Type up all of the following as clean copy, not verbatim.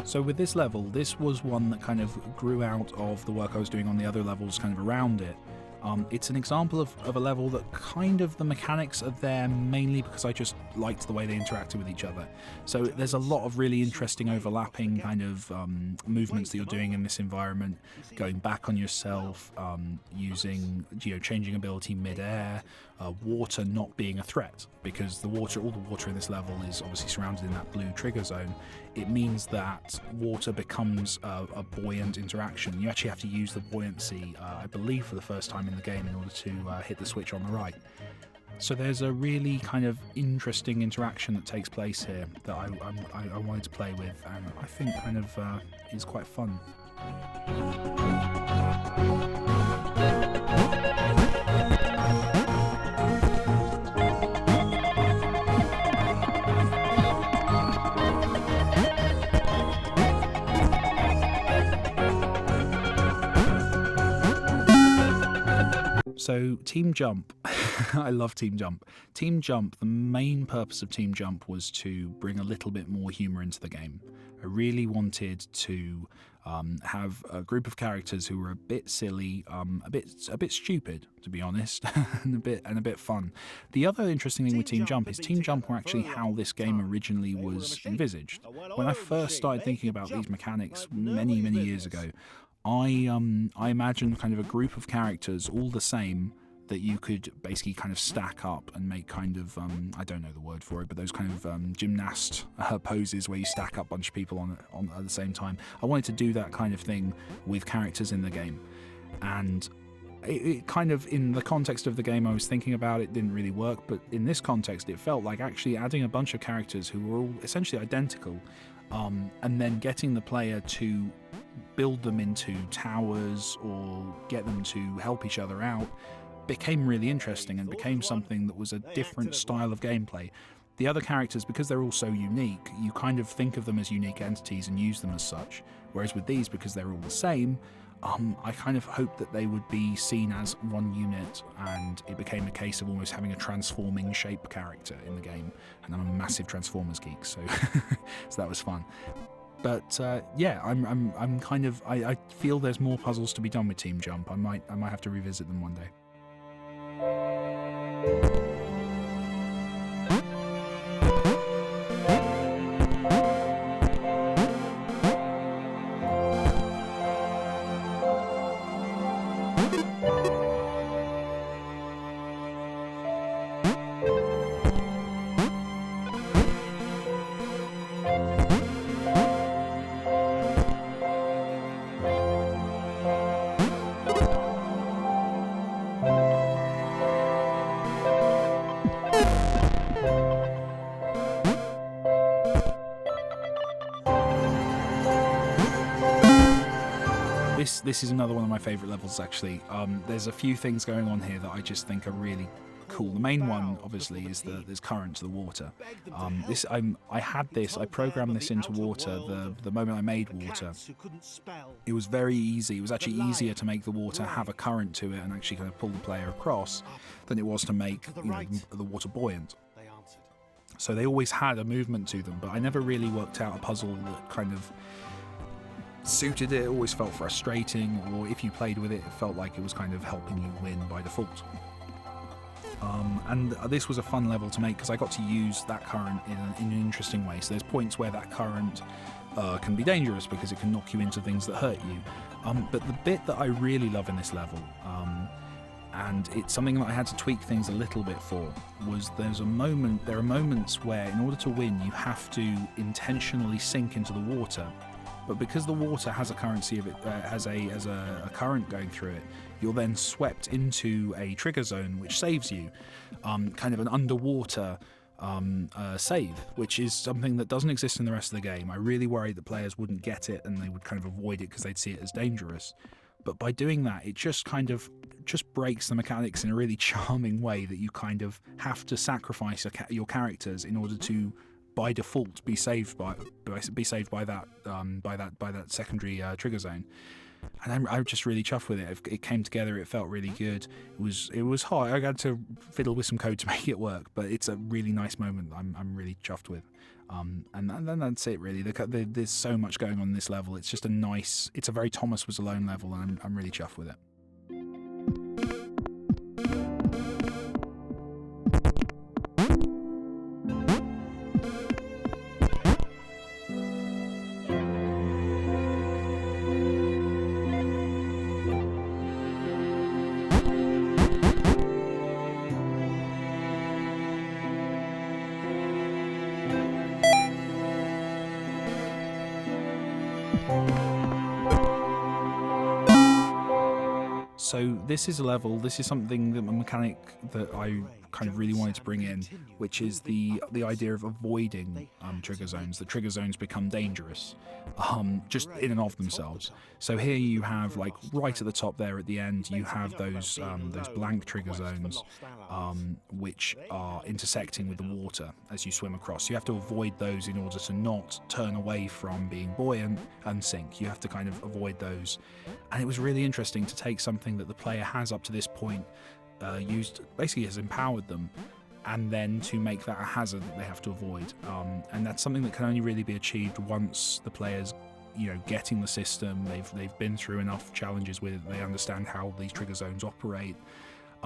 So with this level, this was one that kind of grew out of the work I was doing on the other levels kind of around it. It's an example of a level that kind of the mechanics are there mainly because I just liked the way they interacted with each other. So there's a lot of really interesting overlapping kind of movements that you're doing in this environment, going back on yourself, using, changing ability mid-air, water not being a threat, because all the water in this level is obviously surrounded in that blue trigger zone. It means that water becomes a buoyant interaction. You actually have to use the buoyancy, I believe, for the first time in the game in order to hit the switch on the right. So there's a really kind of interesting interaction that takes place here that I wanted to play with, and I think kind of is quite fun. So Team Jump, I love Team Jump. Team Jump, the main purpose of Team Jump was to bring a little bit more humour into the game. I really wanted to have a group of characters who were a bit silly, a bit stupid, to be honest, and a bit fun. The other interesting thing with Team Jump is Team Jump were actually how this game originally was envisaged. When I first started thinking about these mechanics many years ago, I imagined kind of a group of characters all the same that you could basically kind of stack up and make kind of, I don't know the word for it, but those kind of gymnast poses where you stack up a bunch of people on at the same time. I wanted to do that kind of thing with characters in the game. And it kind of, in the context of the game I was thinking about, it didn't really work, but in this context it felt like actually adding a bunch of characters who were all essentially identical, and then getting the player to build them into towers or get them to help each other out became really interesting and became something that was a different style of gameplay. The other characters, because they're all so unique, you kind of think of them as unique entities and use them as such, whereas with these, because they're all the same, I kind of hoped that they would be seen as one unit, and it became a case of almost having a transforming shape character in the game, and I'm a massive Transformers geek, so so that was fun. But yeah, I'm kind of, I feel there's more puzzles to be done with Team Jump. I might have to revisit them one day. This is another one of my favourite levels, actually. There's a few things going on here that I just think are really cool. The main one, obviously, is there's current to the water. I programmed this into water the moment I made water. It was very easy. It was actually easier to make the water have a current to it and actually kind of pull the player across than it was to make the water buoyant. So they always had a movement to them, but I never really worked out a puzzle that kind of suited it. It always felt frustrating, or if you played with it, it felt like it was kind of helping you win by default. And this was a fun level to make because I got to use that current in an interesting way. So there's points where that current can be dangerous because it can knock you into things that hurt you. But the bit that I really love in this level, and it's something that I had to tweak things a little bit for, was there are moments where in order to win you have to intentionally sink into the water. But because the water has a currency of it, has a current going through it, you're then swept into a trigger zone which saves you, kind of an underwater save, which is something that doesn't exist in the rest of the game. I really worried that players wouldn't get it and they would kind of avoid it because they'd see it as dangerous. But by doing that, it just breaks the mechanics in a really charming way that you kind of have to sacrifice your characters in order to, by default, be saved by that secondary trigger zone. And I'm just really chuffed with it. It came together. It felt really good. It was hard. I had to fiddle with some code to make it work, but it's a really nice moment. I'm really chuffed with. And then that's it really. There's so much going on in this level. It's just it's a very Thomas Was Alone level, and I'm really chuffed with it. So this is something that a mechanic that I kind of really wanted to bring in, which is the idea of avoiding trigger zones. The trigger zones become dangerous, just in and of themselves. So here you have, like, right at the top there at the end, you have those blank trigger zones, which are intersecting with the water as you swim across. You have to avoid those in order to not turn away from being buoyant and sink. You have to kind of avoid those. And it was really interesting to take something that the player has up to this point used, basically has empowered them, and then to make that a hazard that they have to avoid. And that's something that can only really be achieved once the players, getting the system, they've been through enough challenges with it, they understand how these trigger zones operate.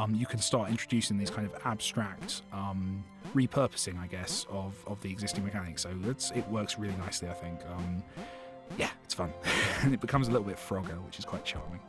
You can start introducing these kind of abstract repurposing, I guess, of the existing mechanics. So it works really nicely, I think. Yeah, it's fun. And it becomes a little bit Frogger, which is quite charming.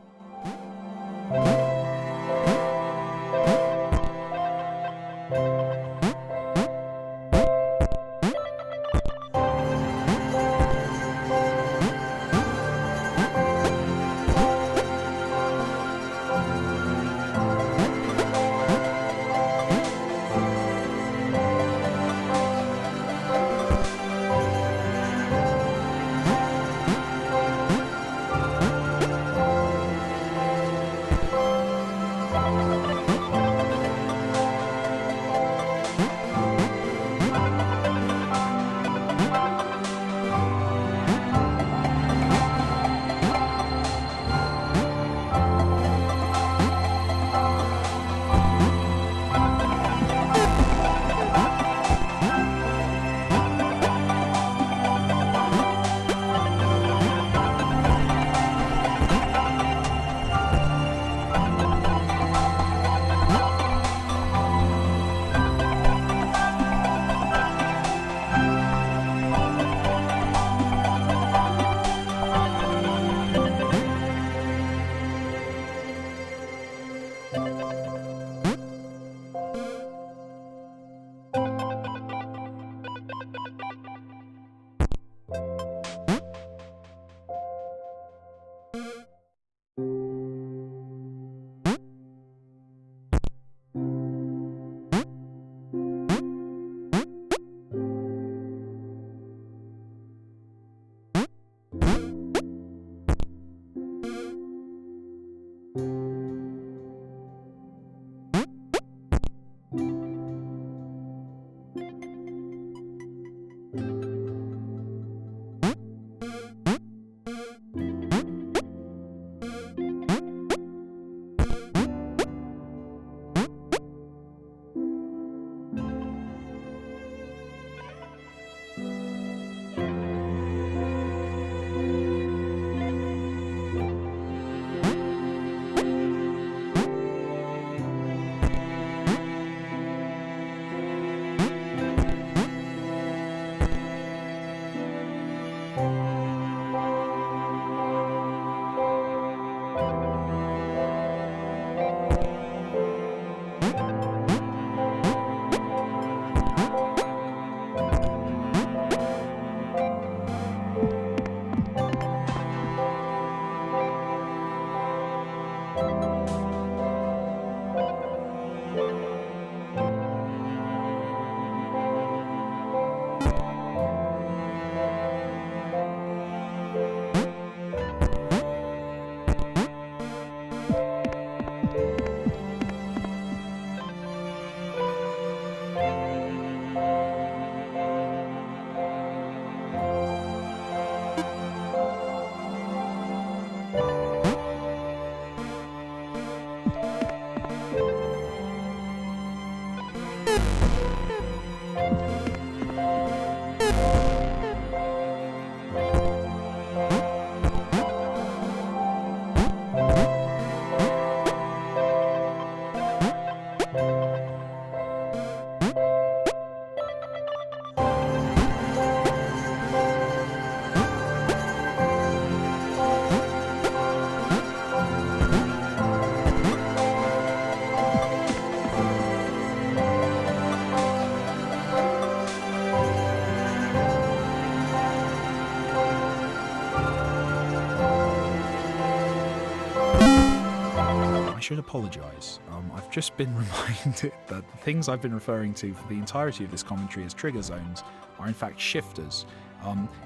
should apologise. I've just been reminded that the things I've been referring to for the entirety of this commentary as trigger zones are in fact shifters.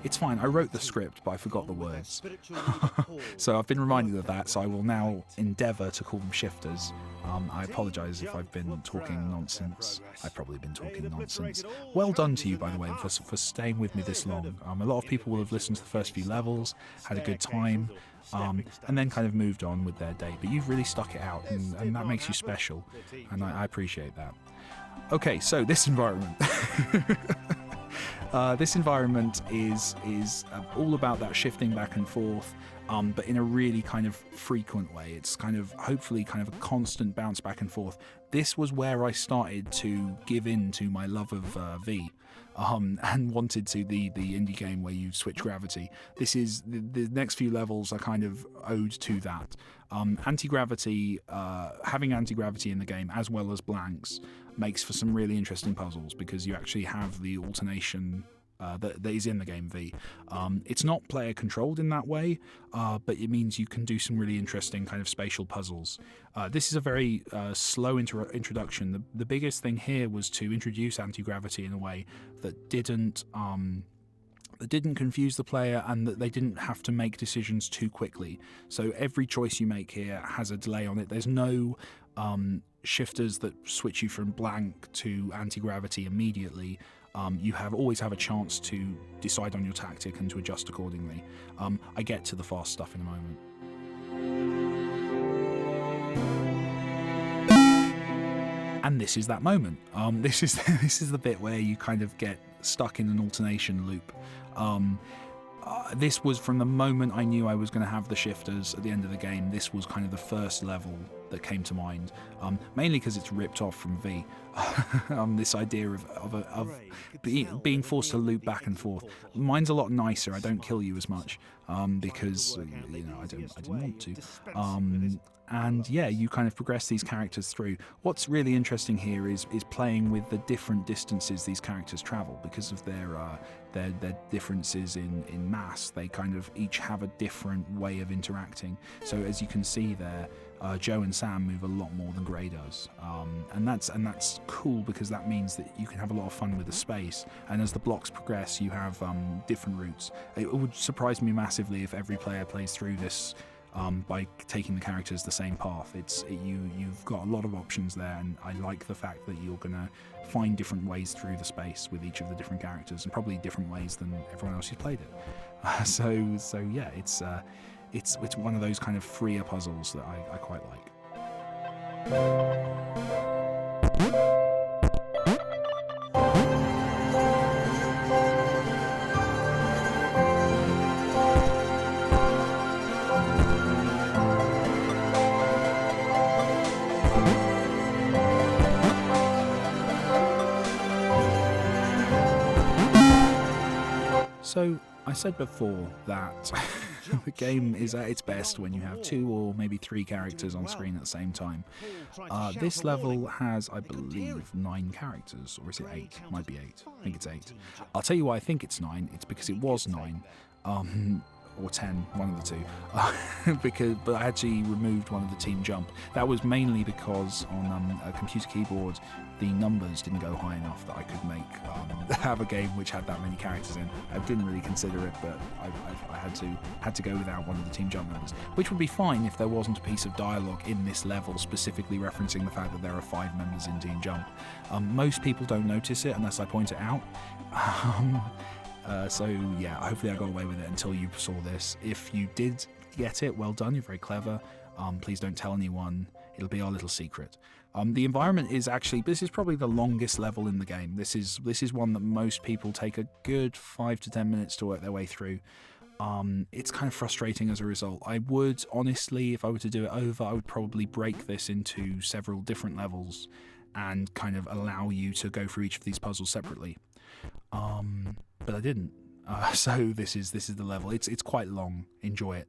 It's fine, I wrote the script, but I forgot the words. So I've been reminded of that, so I will now endeavour to call them shifters. I apologise if I've been talking nonsense. I've probably been talking nonsense. Well done to you, by the way, for staying with me this long. A lot of people will have listened to the first few levels, had a good time, and then kind of moved on with their day. But you've really stuck it out, and that makes you special, and I appreciate that. Okay, so this environment. This environment is all about that shifting back and forth, but in a really kind of frequent way. It's kind of hopefully kind of a constant bounce back and forth. This was where I started to give in to my love of V, and wanted to the indie game where you switch gravity. This is the next few levels are kind of ode to that. Anti-gravity, having anti-gravity in the game as well as blanks makes for some really interesting puzzles because you actually have the alternation that is in the game V. It's not player controlled in that way, but it means you can do some really interesting kind of spatial puzzles. This is a very slow introduction. The biggest thing here was to introduce anti-gravity in a way that didn't confuse the player and that they didn't have to make decisions too quickly. So every choice you make here has a delay on it. There's no shifters that switch you from blank to anti-gravity immediately. You always have a chance to decide on your tactic and to adjust accordingly. I get to the fast stuff in a moment. And this is that moment. This is the bit where you kind of get stuck in an alternation loop. This was from the moment I knew I was going to have the shifters at the end of the game. This was kind of the first level that came to mind, mainly because it's ripped off from V. This idea of being forced to loop back and forth. Mine's a lot nicer. I don't kill you as much because I didn't want to. And yeah, you kind of progress these characters through. What's really interesting here is playing with the different distances these characters travel because of their differences in mass. They kind of each have a different way of interacting. So as you can see there, Joe and Sam move a lot more than Gray does, and that's cool because that means that you can have a lot of fun with the space. And as the blocks progress, you have different routes. It would surprise me massively if every player plays through this by taking the characters the same path. You've got a lot of options there, and I like the fact that you're gonna find different ways through the space with each of the different characters, and probably different ways than everyone else who's played it. So yeah, it's one of those kind of freer puzzles that I quite like. So I said before that the game is at its best when you have 2 or maybe 3 characters on screen at the same time. This level has, I believe, 9 characters, or is it 8? Might be 8. I think it's 8. I'll tell you why I think it's 9. It's because it was 9. Or 10, one of the two, but I actually removed one of the team jump. That was mainly because on a computer keyboard the numbers didn't go high enough that I could have a game which had that many characters in. I didn't really consider it, but I had to go without one of the team jump numbers, which would be fine if there wasn't a piece of dialogue in this level specifically referencing the fact that there are 5 members in team jump. Most people don't notice it unless I point it out. So yeah, hopefully I got away with it until you saw this. If you did get it, well done, you're very clever. Please don't tell anyone, it'll be our little secret. The environment is actually, this is probably the longest level in the game. This is one that most people take a good 5 to 10 minutes to work their way through. It's kind of frustrating as a result. I would, honestly, if I were to do it over, I would probably break this into several different levels and kind of allow you to go through each of these puzzles separately. But I didn't. So this is the level. It's quite long. Enjoy it.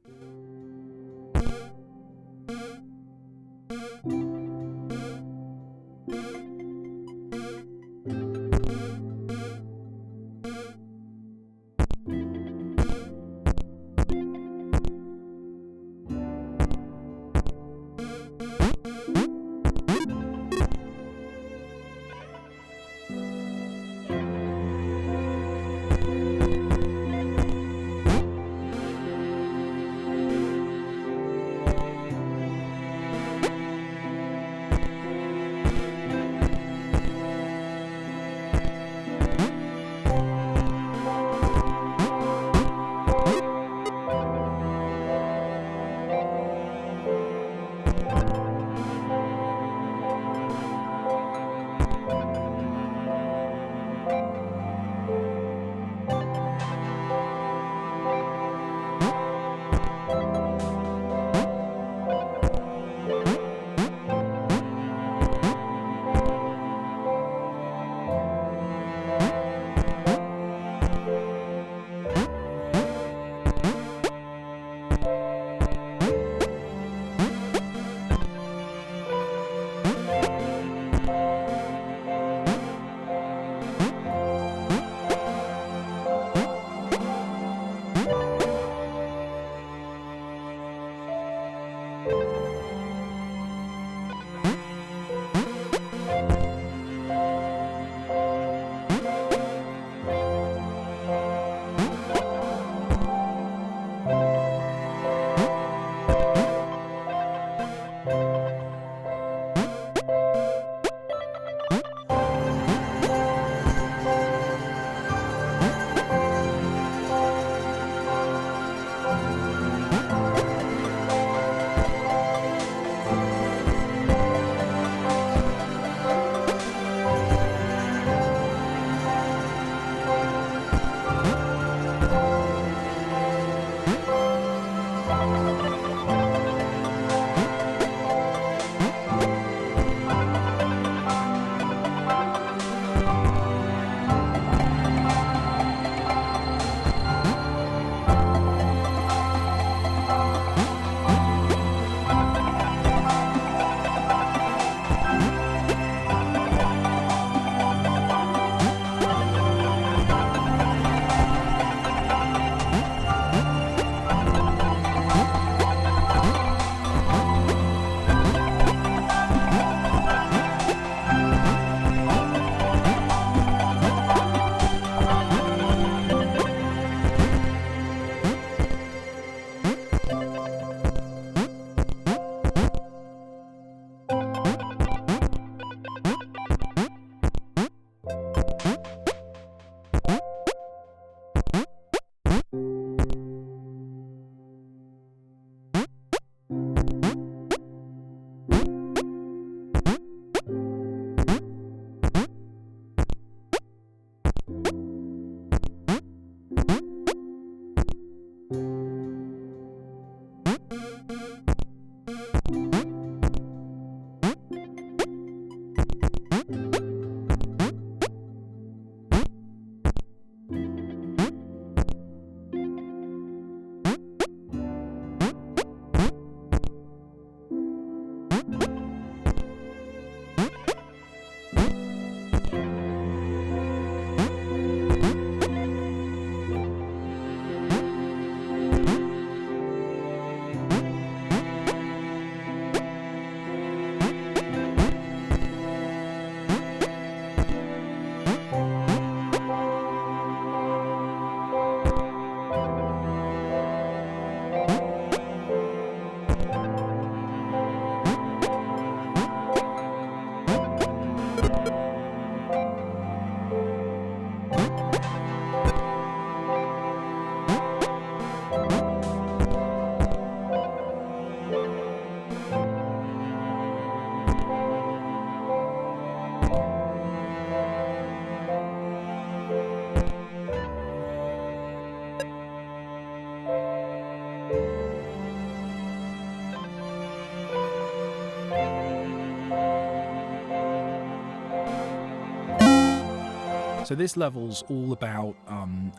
So this level's all about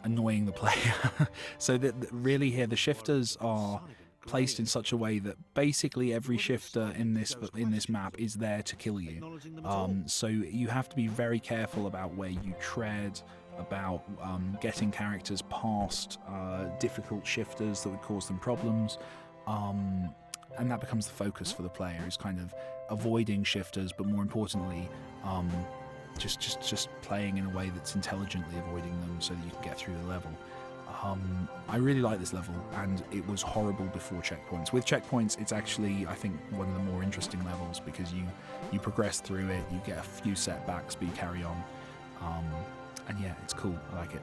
annoying the player. So that really here the shifters are placed in such a way that basically every shifter in this map is there to kill you. So you have to be very careful about where you tread, about getting characters past difficult shifters that would cause them problems. And that becomes the focus for the player, is kind of avoiding shifters, but more importantly, just playing in a way that's intelligently avoiding them so that you can get through the level. I really like this level, and it was horrible before checkpoints. With checkpoints, it's actually, I think, one of the more interesting levels, because you progress through it, you get a few setbacks, but you carry on. And yeah, it's cool. I like it.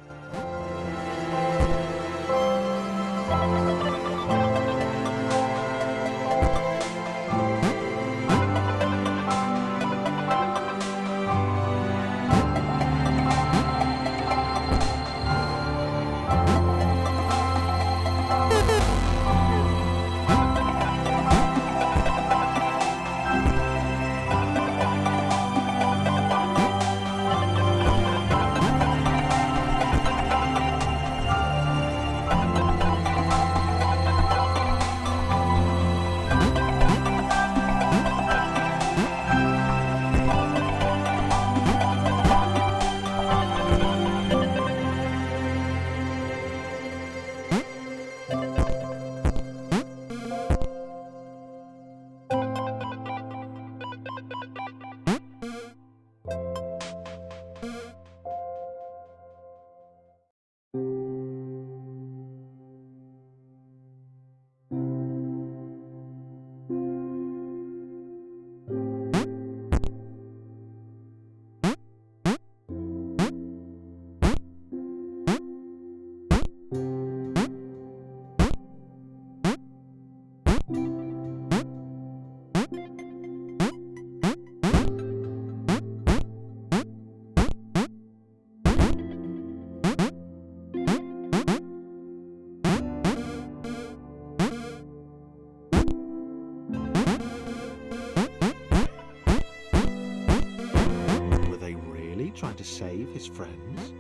Trying to save his friends?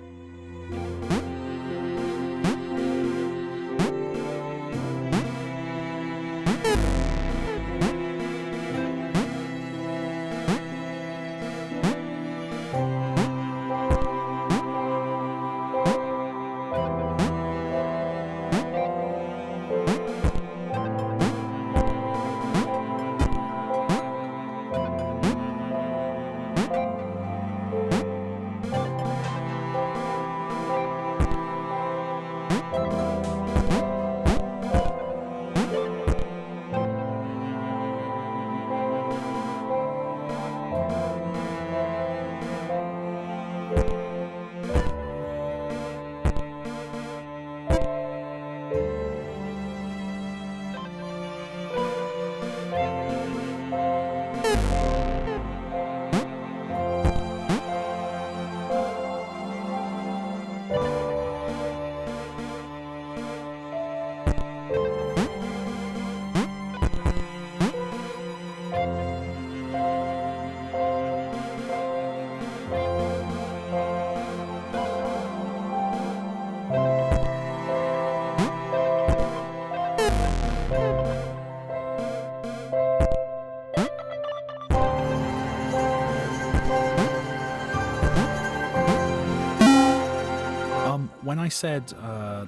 When I said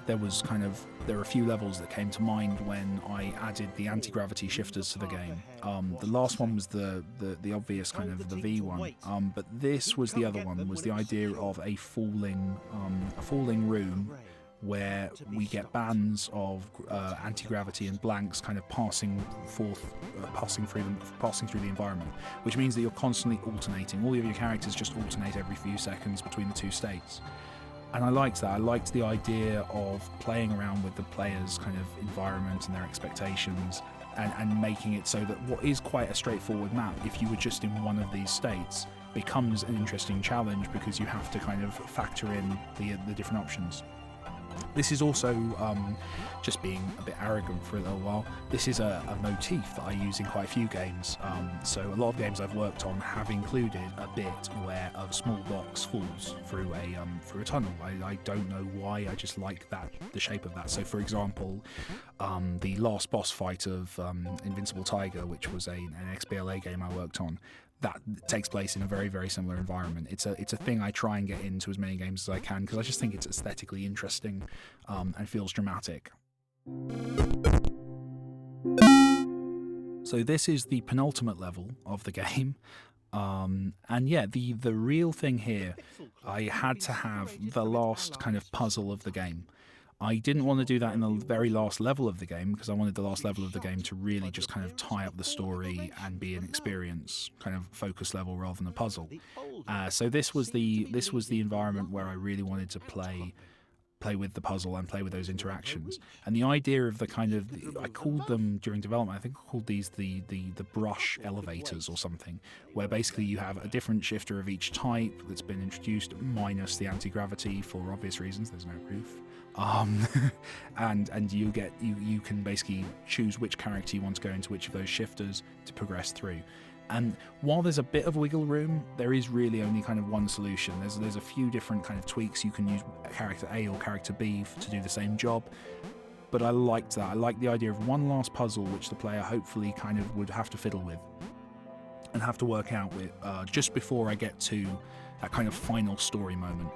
there were a few levels that came to mind when I added the anti-gravity shifters to the game. The last one was the obvious kind of the V one, but this was the other one. Was the idea of a falling room where we get bands of anti-gravity and blanks kind of passing through the environment, which means that you're constantly alternating. All of your characters just alternate every few seconds between the two states. And I liked that. I liked the idea of playing around with the players' kind of environment and their expectations, and making it so that what is quite a straightforward map, if you were just in one of these states, becomes an interesting challenge because you have to kind of factor in the different options. This is also, just being a bit arrogant for a little while, this is a motif that I use in quite a few games. So a lot of games I've worked on have included a bit where a small box falls through a tunnel. I don't know why, I just like the shape of that. So for example, the last boss fight of Invincible Tiger, which was an XBLA game I worked on, that takes place in a very, very similar environment. It's a thing I try and get into as many games as I can because I just think it's aesthetically interesting and feels dramatic. So this is the penultimate level of the game. And yeah, the real thing here, I had to have the last kind of puzzle of the game. I didn't want to do that in the very last level of the game because I wanted the last level of the game to really just kind of tie up the story and be an experience kind of focus level rather than a puzzle. So this was the environment where I really wanted to play with the puzzle and play with those interactions. And the idea of the kind of, I called them during development, I think I called these the brush elevators or something, where basically you have a different shifter of each type that's been introduced, minus the anti-gravity for obvious reasons, there's no roof. And you can basically choose which character you want to go into which of those shifters to progress through. And while there's a bit of wiggle room, there is really only kind of one solution. There's a few different kind of tweaks. You can use character A or character B to do the same job. But I liked that. I liked the idea of one last puzzle which the player hopefully kind of would have to fiddle with and have to work out with just before I get to that kind of final story moment.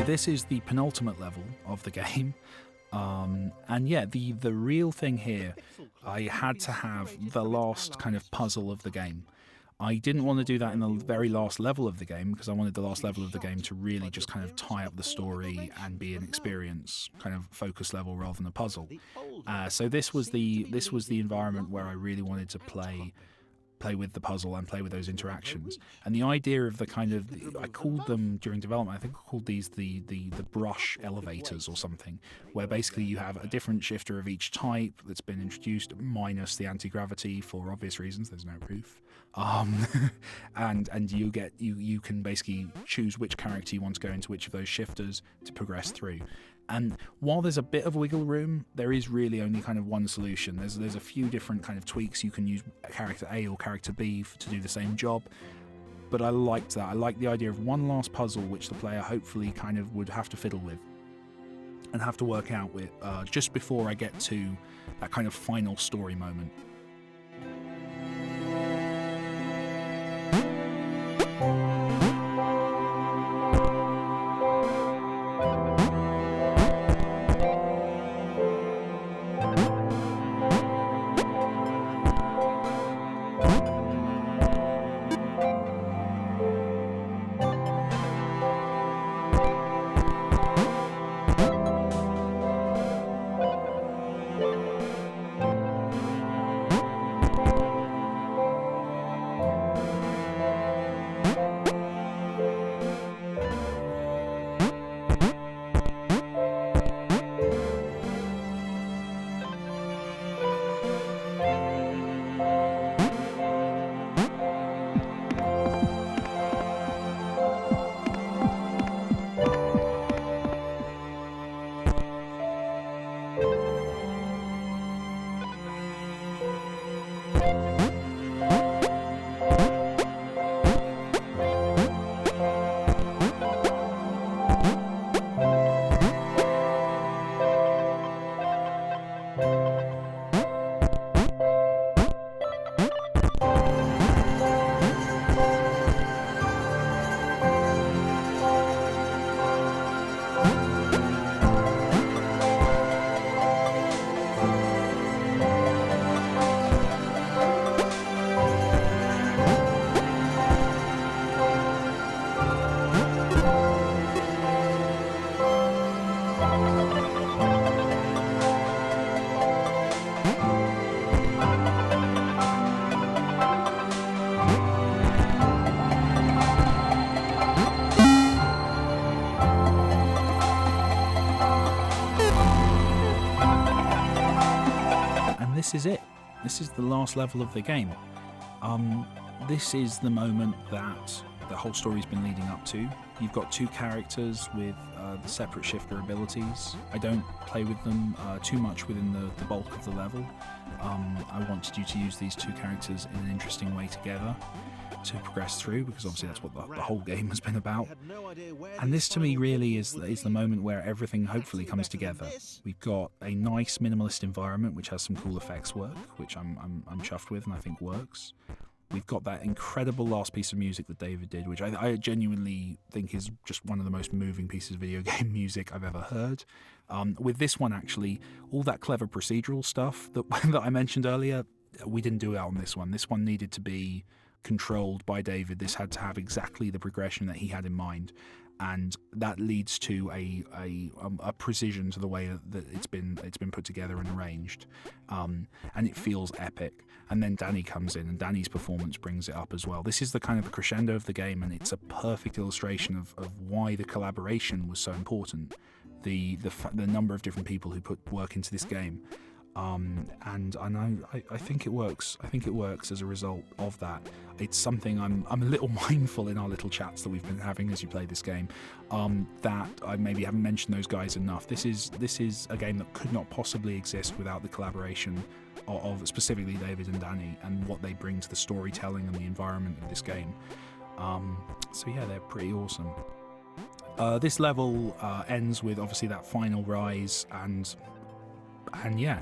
This is the penultimate level of the game. And yeah, the real thing here, I had to have the last kind of puzzle of the game. I didn't want to do that in the very last level of the game because I wanted the last level of the game to really just kind of tie up the story and be an experience kind of focus level rather than a puzzle. So this was the environment where I really wanted to play with the puzzle and play with those interactions. And the idea of the kind of, I called them during development, I think I called these the brush elevators or something, where basically you have a different shifter of each type that's been introduced, minus the anti-gravity for obvious reasons, there's no roof. And you can basically choose which character you want to go into which of those shifters to progress through. And while there's a bit of wiggle room, there is really only kind of one solution. There's a few different kind of tweaks. You can use character A or character B to do the same job. But I liked that. I liked the idea of one last puzzle which the player hopefully kind of would have to fiddle with and have to work out with just before I get to that kind of final story moment. this is it. This is the last level of the game. This is the moment that the whole story's been leading up to. You've got two characters with the separate shifter abilities. I don't play with them too much within the bulk of the level. I wanted you to use these two characters in an interesting way together to progress through, because obviously that's what the whole game has been about. And this to me really is the moment where everything hopefully comes together. We've got a nice minimalist environment which has some cool effects work, which I'm chuffed with and I think works. We've got that incredible last piece of music that David did, which I genuinely think is just one of the most moving pieces of video game music I've ever heard. With this one, actually, all that clever procedural stuff that I mentioned earlier, we didn't do it on this one. This one needed to be controlled by David. This had to have exactly the progression that he had in mind, and that leads to a precision to the way that it's been put together and arranged, and it feels epic. And then Danny comes in, and Danny's performance brings it up as well. This is the kind of the crescendo of the game, and it's a perfect illustration of why the collaboration was so important. The number of different people who put work into this game. And I think it works. I think it works as a result of that. It's something I'm a little mindful in our little chats that we've been having as you play this game, that I maybe haven't mentioned those guys enough. This is a game that could not possibly exist without the collaboration of specifically David and Danny and what they bring to the storytelling and the environment of this game. So yeah, they're pretty awesome. This level ends with obviously that final rise, and yeah,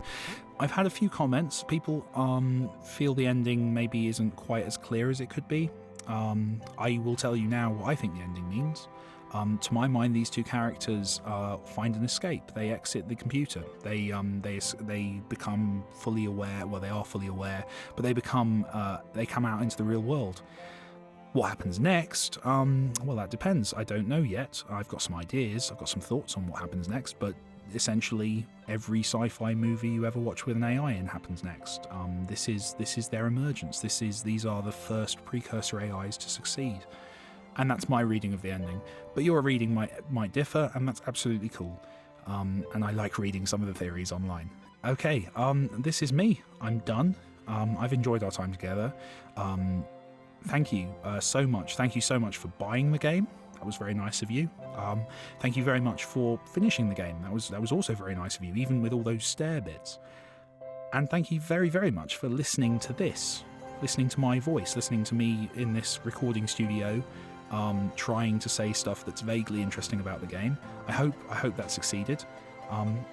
I've had a few comments. People feel the ending maybe isn't quite as clear as it could be. I will tell you now what I think the ending means. To my mind, these two characters find an escape. They exit the computer. They become fully aware. Well, they are fully aware, but they come out into the real world. What happens next? Well, that depends. I don't know yet. I've got some ideas. I've got some thoughts on what happens next, but essentially every sci-fi movie you ever watch with an AI in happens next. This is their emergence. These are the first precursor AIs to succeed, and that's my reading of the ending. But your reading might differ, and that's absolutely cool. And I like reading some of the theories online. Okay, this is me. I'm done. I've enjoyed our time together. Thank you so much. Thank you so much for buying the game. That was very nice of you. Thank you very much for finishing the game. That was also very nice of you, even with all those stare bits. And thank you very, very much for listening to this, listening to my voice, listening to me in this recording studio, trying to say stuff that's vaguely interesting about the game. I hope that succeeded.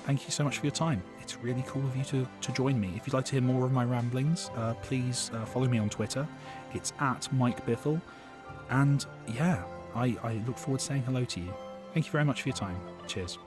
Thank you so much for your time. It's really cool of you to join me. If you'd like to hear more of my ramblings, please follow me on Twitter. It's @MikeBiffle. And yeah, I look forward to saying hello to you. Thank you very much for your time. Cheers.